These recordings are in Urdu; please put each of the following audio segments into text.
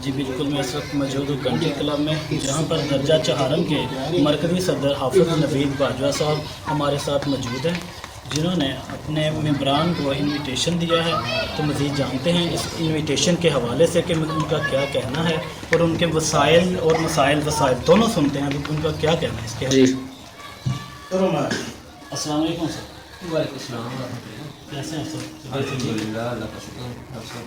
جی بالکل، میں اس وقت موجود ہوں کنٹری کلب میں، جہاں پر درجہ چہارم کے مرکزی صدر حافظ نوید باجوہ صاحب ہمارے ساتھ موجود ہیں، جنہوں نے اپنے ممبران کو انویٹیشن دیا ہے۔ تو مزید جانتے ہیں اس انویٹیشن کے حوالے سے کہ ان کا کیا کہنا ہے، اور ان کے وسائل اور وسائل دونوں سنتے ہیں ان کا کیا کہنا ہے اس کے حوالے سے۔ السلام علیکم سر۔ وعلیکم السلام ورحمۃ اللہ۔ کیسے ہیں سر؟ الحمدللہ، اللہ کا شکر ہے سر،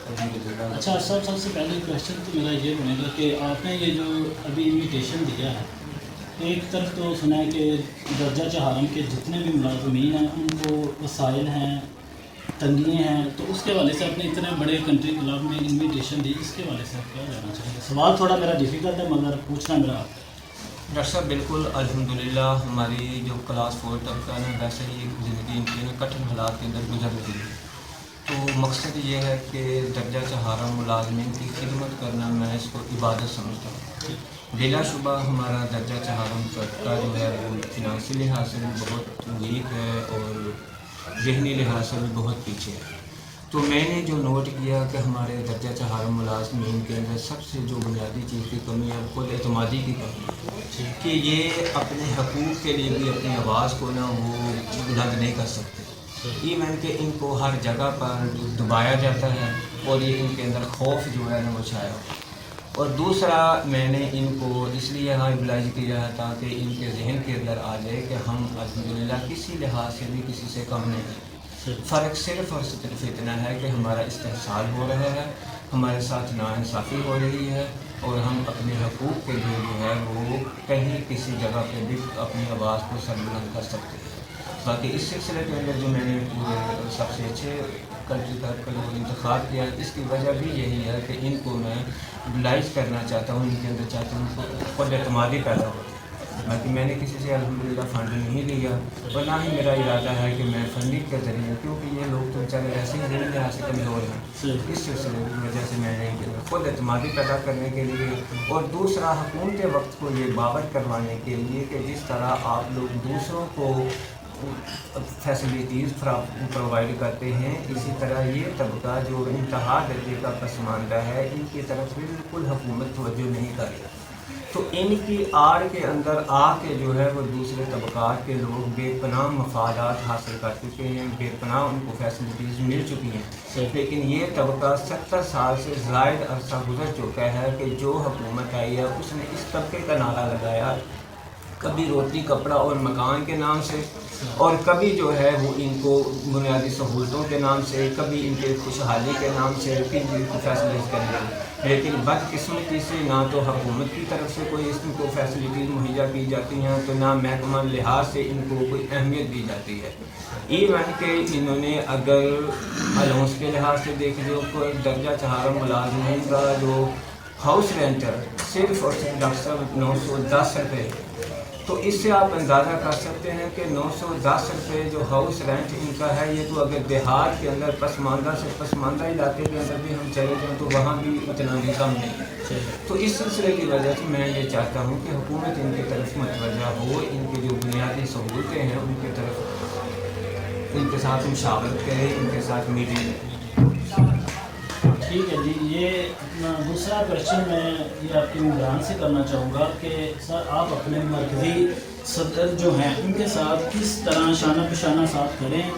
الحمدللہ۔ اچھا صاحب، سب سے پہلے کویشچن تو میرا یہ بنے گا کہ آپ نے یہ جو ابھی انویٹیشن دیا ہے، ایک طرف تو سنا ہے کہ درجہ چہارم کے جتنے بھی ملازمین ہیں ان کو وسائل ہیں، تنگیاں ہیں، تو اس کے حوالے سے آپ نے اتنے بڑے کنٹری کلب میں انویٹیشن دی، اس کے حوالے سے آپ کیا جانا چاہیں گے؟ سوال تھوڑا میرا ڈیفیکلٹ ہے مگر پوچھنا میرا آپ ہے۔ ڈاکٹر صاحب بالکل الحمدللہ، ہماری جو کلاس 4 طبقہ ہے ویسے ہی زندگی ان کٹھن حالات کے اندر گزر رہی ہے، تو مقصد یہ ہے کہ درجہ چہارم ملازمین کی خدمت کرنا میں اس کو عبادت سمجھتا ہوں۔ بلا شبہ ہمارا درجہ چہارم طبقہ جو ہے وہ فنانسی لحاظ سے بھی بہت ویک ہے اور ذہنی لحاظ سے بھی بہت پیچھے ہے۔ تو میں نے جو نوٹ کیا کہ ہمارے درجہ چہارم ملازمین کے اندر سب سے جو بنیادی چیز کی کمی ہے خود اعتمادی کی کمی، کہ یہ اپنے حقوق کے لیے بھی اپنی آواز کو نا وہ بلند نہیں کر سکتے، ایون کہ ان کو ہر جگہ پر دبایا جاتا ہے اور یہ ان کے اندر خوف جو ہے نا وہ چھایا ہوا۔ اور دوسرا، میں نے ان کو اس لیے یہاں ابلاغ کیا ہے تاکہ ان کے ذہن کے اندر آ جائے کہ ہم الحمدللہ کسی لحاظ سے بھی کسی سے کم نہیں ہیں۔ فرق صرف اور صرف اتنا ہے کہ ہمارا استحصال ہو رہا ہے، ہمارے ساتھ ناانصافی ہو رہی ہے، اور ہم اپنے حقوق کے لیے جو ہے وہ کہیں کسی جگہ پہ بھی اپنی آواز کو سربلند کر سکتے ہیں۔ باقی اس سلسلے کے اندر جو میں نے سب سے اچھے کنٹری کا جو انتخاب کیا، اس کی وجہ بھی یہی ہے کہ ان کو میں یوٹیلائز کرنا چاہتا ہوں، ان کے اندر چاہتا ہوں خود اعتمادی پیدا ہو۔ باقی میں نے کسی سے الحمدللہ فنڈ نہیں لیا، اور نہ ہی میرا ارادہ ہے کہ میں فنڈنگ کے ذریعے، کیونکہ یہ لوگ تو بیچارے ایسے ہی ذہنی لحاظ سے کمزور ہیں، اس سلسلے کی وجہ سے میں نے خود اعتمادی پیدا کرنے کے لیے، اور دوسرا حکومت وقت کو یہ باور کروانے کے لیے کہ جس طرح آپ لوگ دوسروں کو فیسلٹیز پرووائڈ کرتے ہیں، اسی طرح یہ طبقہ جو انتہا درجے کا پسماندہ ہے ان کی طرف بالکل حکومت توجہ نہیں کر رہی، تو ان کی آڑ کے اندر آ کے جو ہے وہ دوسرے طبقات کے لوگ بے پناہ مفادات حاصل کر چکے ہیں، بے پناہ ان کو فیسلٹیز مل چکی ہیں، لیکن یہ طبقہ 70 سال سے زائد عرصہ گزر چکا ہے کہ جو حکومت آئی ہے اس نے اس طبقے کا نعرہ لگایا، کبھی روٹی کپڑا اور مکان کے نام سے، اور کبھی جو ہے وہ ان کو بنیادی سہولتوں کے نام سے، کبھی ان کے خوشحالی کے نام سے فیسلٹیز کر دیں، لیکن بدقسمتی سے نہ تو حکومت کی طرف سے کوئی اس کو فیسلٹیز مہیا کی جاتی ہیں، تو نہ محکمہ لحاظ سے ان کو کوئی اہمیت دی جاتی ہے۔ ایون کہ انہوں نے اگر الاؤنس کے لحاظ سے دیکھ لو، کوئی درجہ چہارم ملازمین کا جو ہاؤس رینٹ صرف اور صرف ڈاکٹر صاحب 910 روپے، تو اس سے آپ اندازہ کر سکتے ہیں کہ 910 روپے جو ہاؤس رینٹ ان کا ہے، یہ تو اگر دیہات کے اندر پسماندہ سے پسماندہ علاقے کے اندر بھی ہم چلے جائیں تو وہاں بھی اتنا بھی کم نہیں ہے۔ تو اس سلسلے کی وجہ سے میں یہ چاہتا ہوں کہ حکومت ان کی طرف متوجہ ہو، ان کی جو بنیادی سہولتیں ہیں ان کی طرف، ان کے ساتھ مشاورت کرے، ان کے ساتھ میٹنگ کرے۔ ٹھیک ہے جی، یہ اپنا دوسرا کویشچن میں یہ آپ کے ممبران سے کرنا چاہوں گا کہ سر آپ اپنے مرکزی صدر جو ہیں ان کے ساتھ کس طرح شانہ بشانہ ساتھ کھڑے ہیں؟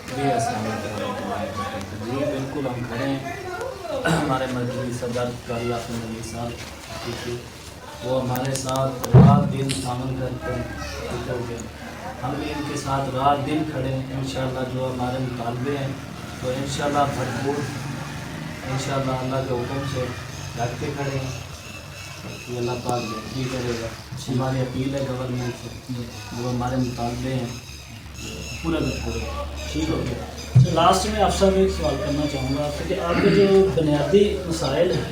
جی السلام علیکم۔ جی بالکل ہم کھڑے ہیں، ہمارے مرکزی صدر قاری حافظ نوید صاحب، وہ ہمارے ساتھ رات دن تعاون کرتے ہیں، ہم بھی ان کے ساتھ رات دن کھڑے ہیں۔ انشاءاللہ جو ہمارے مطالبے ہیں تو انشاءاللہ بھرپور، انشاءاللہ اللہ کے حکم سے ڈٹ کے کھڑے ہیں کہ اللہ پاک بہتری کرے گا۔ ہماری اپیل ہے گورنمنٹ سے جو ہمارے مطالبے ہیں پورا کرتے ہیں۔ ٹھیک ہو گیا۔ لاسٹ میں آپ سے ایک سوال کرنا چاہوں گا کہ آپ کے جو بنیادی مسائل ہیں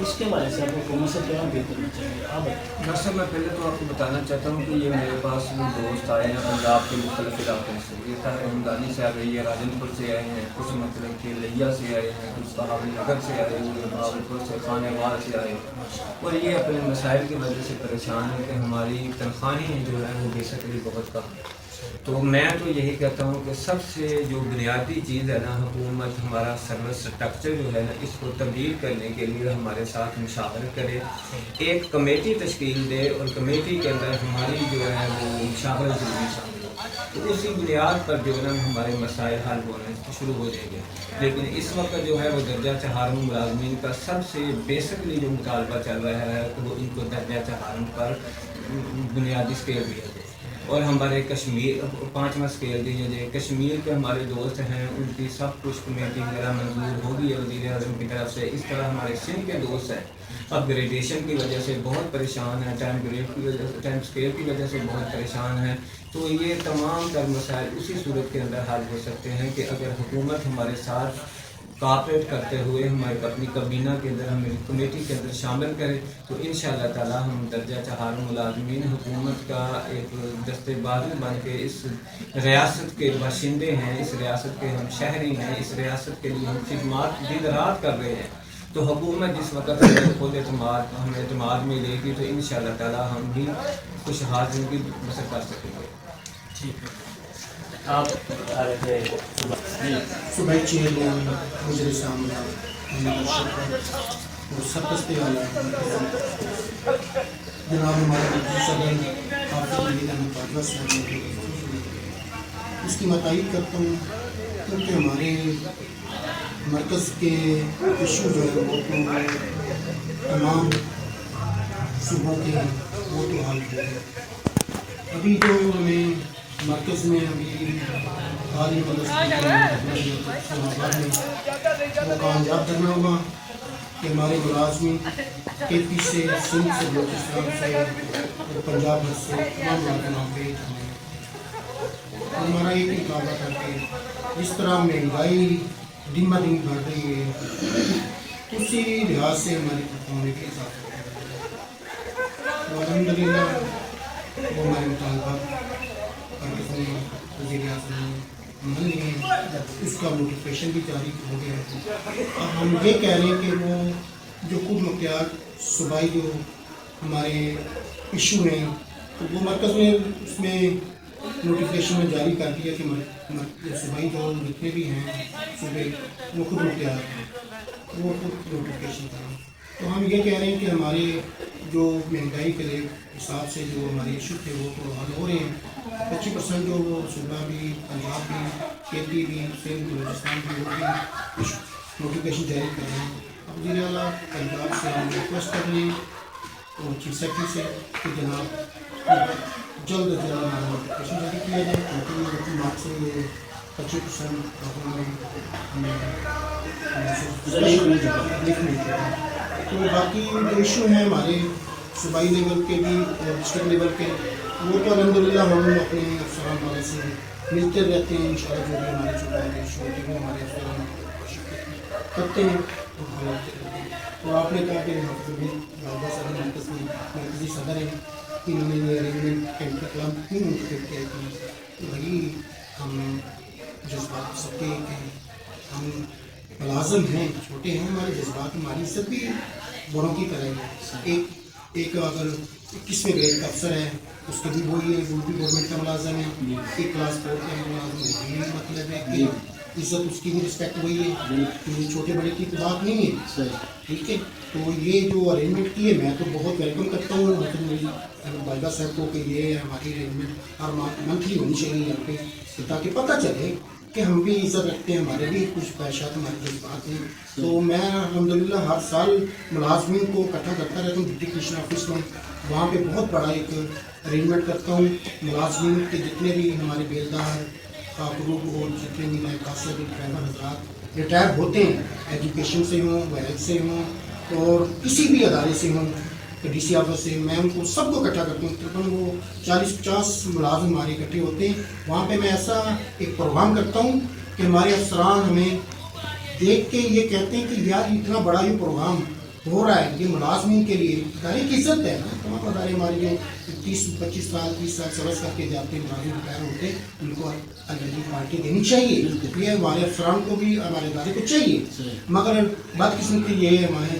اس کے بارے سے آپ حکومت سے کیا امید کرنا چاہیے؟ آپ ڈاکٹر صاحب میں پہلے تو آپ کو بتانا چاہتا ہوں کہ یہ میرے پاس بھی دوست آئے ہیں پنجاب کے مختلف علاقوں سے، یہ رحمدانی سے آ گئی ہے، راجن پور سے آئے ہیں، کچھ مطلب کہ لیا سے آئے ہیں، کچھ صحابی نگر سے آئے ہیں، بہاولپور سے، خانہ وال سے آئے ہیں، اور یہ اپنے مسائل کی وجہ سے پریشان ہیں کہ ہماری تنخواہیں جو ہے وہ بیسکلی بہت کم ہے۔ تو میں تو یہی کہتا ہوں کہ سب سے جو بنیادی چیز ہے نا، حکومت ہمارا سروس اسٹرکچر جو ہے نا، اس کو تبدیل کرنے کے لیے ہمارے ساتھ مشاورت کرے، ایک کمیٹی تشکیل دے، اور کمیٹی کے اندر ہماری جو ہے وہ مشاورت ضروری شامل ہو، تو اسی بنیاد پر جو ہے نا ہمارے مسائل حل ہونے شروع ہو جائیں گے۔ لیکن اس وقت جو ہے وہ درجہ چہارم ملازمین کا سب سے بیسکلی جو مطالبہ چل رہا ہے کہ وہ ان کو درجہ چہارم پر بنیادی اسکیل دیا جائے، اور ہمارے کشمیر 5واں اسکیل دیا جائے۔ کشمیر کے ہمارے دوست ہیں، ان کی سب کچھ کمیٹی وغیرہ منظور ہوگی ہے وزیر اعظم کی طرف سے۔ اس طرح ہمارے سندھ کے دوست ہیں، اب گریڈیشن کی وجہ سے بہت پریشان ہیں، ٹائم گریڈ کی وجہ سے، ٹائم اسکیل کی وجہ سے بہت پریشان ہیں۔ تو یہ تمام تر مسائل اسی صورت کے اندر حل ہو سکتے ہیں کہ اگر حکومت ہمارے ساتھ کوآپریٹ کرتے ہوئے ہمارے اپنی کابینہ کے اندر، ہماری کمیٹی کے اندر شامل کرے، تو انشاءاللہ تعالی ہم درجہ چہارم ملازمین حکومت کا ایک دستے بازو بن کے اس ریاست کے باشندے ہیں، اس ریاست کے ہم شہری ہیں، اس ریاست کے لیے ہم خدمات دن رات کر رہے ہیں، تو حکومت جس وقت ہمیں خود ہمیں اعتماد میں لے گی تو انشاءاللہ تعالی ہم بھی خوشحال زندگی بسر کر سکیں گے۔ ٹھیک ہے، آپ بتا رہے تھے صبح چیئرمین وزیر سامنا اور سرپرستی والا جناب ہمارے صدر حافظ نوید احمد باجوہ صاحب نے اس کی میں تائید کرتا ہوں، کیونکہ ہمارے مرکز کے ایشو جو ہے وہ تو تمام صوبوں کے وہ تو حل ہوئے۔ ابھی جو ہمیں مرکز میں ابھی حال ہی وہ کامیاب کرنا ہوگا کہ ہمارے ملازمین کے پی سے، سندھ سے، بلوچستان سے اور پنجاب سے تمام ملازموں پہ ہمارا ایک مطالبہ تھا کہ جس طرح مہنگائی دن بہ دن بڑھ رہی ہے، اسی لحاظ سے ہماری پرفارمنس کے ساتھ الحمد للہ وہ ہمارے مطالبات وزیر اعظم نے مان لیے، اس کا نوٹیفکیشن بھی جاری ہو گیا ہے۔ اب ہم یہ کہہ رہے ہیں کہ وہ جو خود مختار صوبائی جو ہمارے ایشو ہیں، تو وہ مرکز نے اس میں نوٹیفکیشن میں جاری کر دیا کہ صوبائی جو جتنے بھی ہیں صوبے وہ خود مختار ہیں، وہ خود نوٹیفکیشن کریں۔ تو ہم یہ کہہ رہے ہیں کہ ہمارے جو مہنگائی کے حساب سے جو ہمارے ایشو تھے وہ تو حل ہو رہے ہیں۔ 25% جو وہ صوبہ بھی، پنجاب بھی، کے پی بھی، سندھ، بلوچستان بھی، وہ بھی نوٹیفکیشن جاری کر رہے ہیں۔ اب وزیر اعلیٰ پنجاب سے ہم ریکویسٹ کر رہے ہیں اور چیف سیکرٹری سے کہ جناب جلد از جلد ہمارا نوٹیفکیشن جاری کیا جائے، کیونکہ مارک سے یہ 25% ہمیں تو باقی جو ایشو ہیں ہمارے صوبائی لیول کے بھی اور ڈسٹرکٹ لیول کے، وہ تو الحمدللہ ہم اپنے افسران والے سے ملتے رہتے ہیں، انشاءاللہ جو بھی ہمارے صوبائی ایشو ہوتے ہیں ہمارے افسران کرتے ہیں اور حل ہوتے رہتے ہیں۔ تو آپ نے کہا کہ حافظ نوید باجوہ صاحب مرکز میں مرکزی صدر ہیں، انہوں نے یہ ارینجمنٹ کیمپ کلام کیوں منتخب کیا کہ وہی ہم جذبات سب کے کہ ہم ملازم ہیں، چھوٹے ہیں، ہمارے جذبات ہماری عزت بھی بڑوں کی طرح ہے۔ ایک اگر 21ویں گریڈ کا افسر ہے اس کے بھی وہی ہے، وہ بھی گورنمنٹ کا ملازم ہے، ایک کلاس 4 کا ملازم ہے، مطلب ہے کہ عزت اس کی بھی رسپیکٹ وہی ہے، چھوٹے بڑے کی تو بات نہیں ہے، ٹھیک ہے۔ تو یہ جو ارینجمنٹ کی ہے میں تو بہت ویلکم کرتا ہوں حافظ نوید باجوہ صاحب کو کہ یہ ہماری ارینجمنٹ ہر منتھلی ہونی چاہیے یہاں پہ، تاکہ پتہ چلے کہ ہم بھی عزت رکھتے ہیں، ہمارے بھی کچھ خواہشات ہمارے جذبات ہیں۔ تو میں الحمدللہ ہر سال ملازمین کو اکٹھا کرتا رہتا ہوں ڈپٹی کمشنر آفس میں، وہاں پہ بہت بڑا ایک ارینجمنٹ کرتا ہوں ملازمین کے جتنے بھی ہمارے بیلدار گروپ ہو، جتنے بھی نئے کاسر ڈرائیور حضرات ریٹائر ہوتے ہیں، ایجوکیشن سے ہوں، ویلتھ سے ہوں اور کسی بھی ادارے سے ہوں، ڈی سی آفس سے، میں ان کو سب کو اکٹھا کرتا ہوں، تقریباً وہ 40-50 ملازم ہمارے اکٹھے ہوتے ہیں۔ وہاں پہ میں ایسا ایک پروگرام کرتا ہوں کہ ہمارے افسران ہمیں دیکھ کے یہ کہتے ہیں کہ یار اتنا بڑا یہ پروگرام ہو رہا ہے، یہ ملازمین کے لیے ادارے کی عزت ہے نا، تمام ادارے ہمارے جو 30-25 سال 20 سال سروس کر کے جاتے ہیں، ملازم ریٹائر ہوتے ہیں، ان کو الگ پارٹی دینی چاہیے، یہ ہمارے افسران کو بھی ہمارے ادارے کو چاہیے، مگر بدقسمتی یہ ہمارے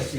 80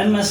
MS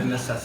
MSF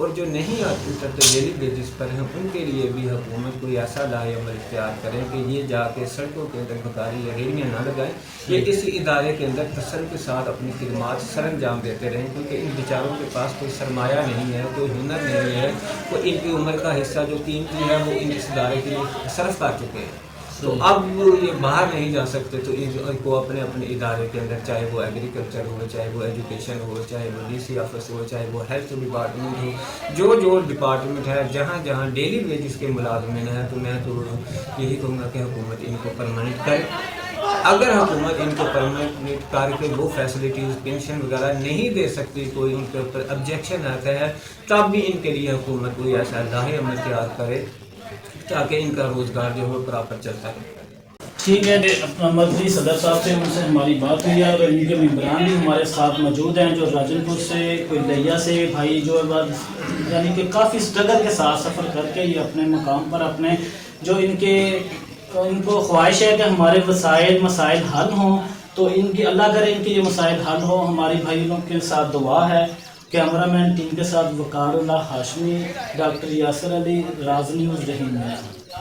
اور جو نہیں آتے اترتے ڈیلی بیسس پر ہیں ان کے لیے بھی حکومت کوئی ایسا لاہے عمل اختیار کریں کہ یہ جا کے سڑکوں کے اندر بکاری یا ریڑیاں نہ لگائیں، یہ کسی ادارے کے اندر تسلط کے ساتھ اپنی خدمات سر انجام دیتے رہیں، کیونکہ ان بیچاروں کے پاس کوئی سرمایہ نہیں ہے، کوئی ہنر نہیں ہے، وہ ان کی عمر کا حصہ جو قیمتی ہے وہ ان اس ادارے کے لیے صرف کر چکے ہیں، تو اب یہ باہر نہیں جا سکتے، تو ان کو اپنے اپنے ادارے کے اندر چاہے وہ ایگریکلچر ہو، چاہے وہ ایجوکیشن ہو، چاہے وہ ڈی سی آفس ہو، چاہے وہ ہیلتھ ڈپارٹمنٹ ہو، جو ڈپارٹمنٹ ہے جہاں جہاں ڈیلی ویجز کے ملازمین ہیں، تو میں تو یہی کہوں گا کہ حکومت ان کو پرماننٹ کرے۔ اگر حکومت ان کو پرماننٹ کر کے وہ فیسلٹیز پینشن وغیرہ نہیں دے سکتی، کوئی ان کے اوپر آبجیکشن آتا ہے، تب بھی ان کے لیے حکومت کوئی ایسا لاہے عمل اختیار کرے تاکہ ان کا روزگار جو ہے پراپر چلتا ہے۔ ٹھیک ہے، اپنا مرضی صدر صاحب سے ان سے ہماری بات ہوئی ہے، اور ان کے ممبران بھی ہمارے ساتھ موجود ہیں، جو راجن پور سے، کوئی لیا سے بھائی، جو یعنی کہ کافی اسٹرگل کے ساتھ سفر کر کے یہ اپنے مقام پر اپنے جو ان کو خواہش ہے کہ ہمارے مسائل حل ہوں، تو ان کی اللہ کرے ان کے یہ مسائل حل ہوں۔ ہماری بھائی لوگ کے ساتھ دعا ہے۔ کیمرہ مین ٹیم کے ساتھ وقار اللہ ہاشمی، ڈاکٹر یاسر علی، راز نیوز، رحیم۔